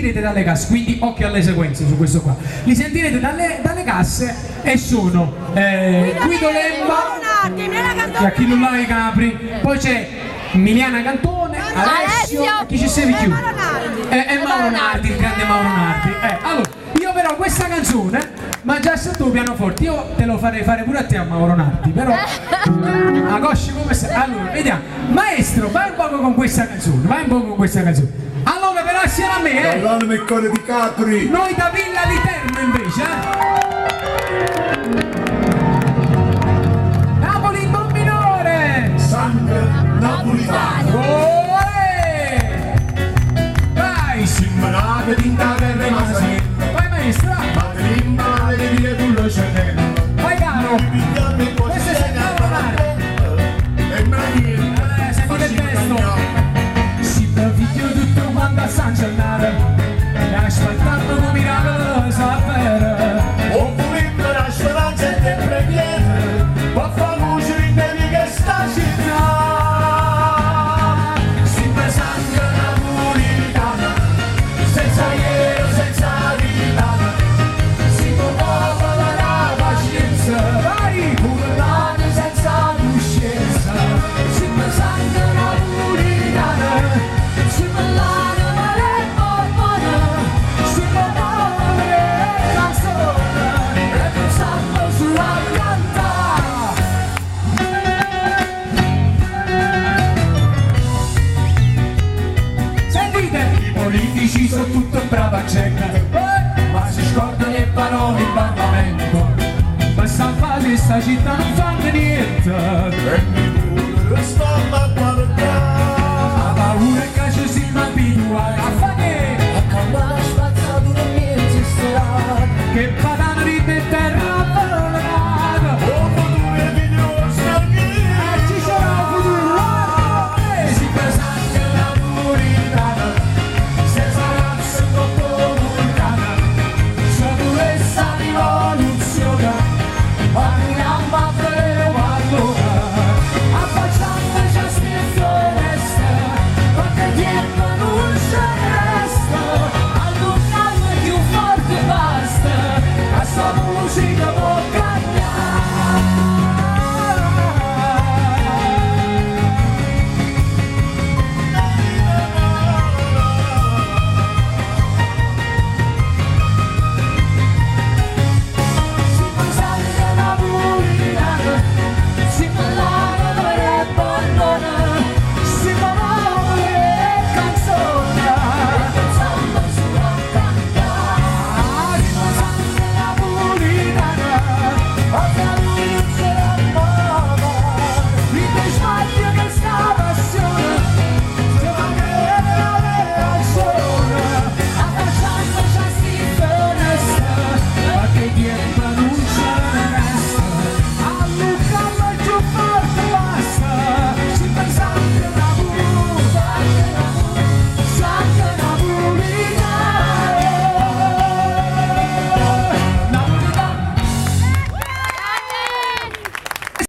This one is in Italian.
sentirete dalle casse, quindi occhio alle sequenze su questo qua. Li sentirete dalle casse e sono Guido Lemba, che a chi non l'ha i Capri, poi c'è Emiliana Cantone, Alessio, chi ci sei più? E Mauro Nardi, il grande Mauro Nardi. Allora, io però questa canzone mangiasse tu pianoforte, io te lo farei fare pure a te a Mauro Nardi, però a Cosci come stai? Allora, vediamo, maestro, vai un poco con questa canzone, vai un poco con questa canzone. Allora, però assieme a me, Parlano il cuore di Capri. noi da Villa di Terno invece, Napoli in do minore, Sangue napolitano. vai, Simmanate di indagare e rimase. vai maestra, Male di dire quello c'è dentro. vai caro, questo è Mauro Nardi. E maniera. Sentite il testo. Si figlio tutto quanto a San Gennaro e aspettando un miracolo sapere. O pulito la speranza è sempre piena. Ma fa luce in devi che sta città. Si sangue napolitana. Senza io, senza ritana. Si muove la pazienza. Vai! Urlate senza coscienza. Si sangue napolitana. Si ballare male e buona. Si muove la canzone. E pensando sulla pianta. Sentite! I politici sono tutto brava gente, ma si scordano le parole in Parlamento. Basta fare questa città non fanno niente. E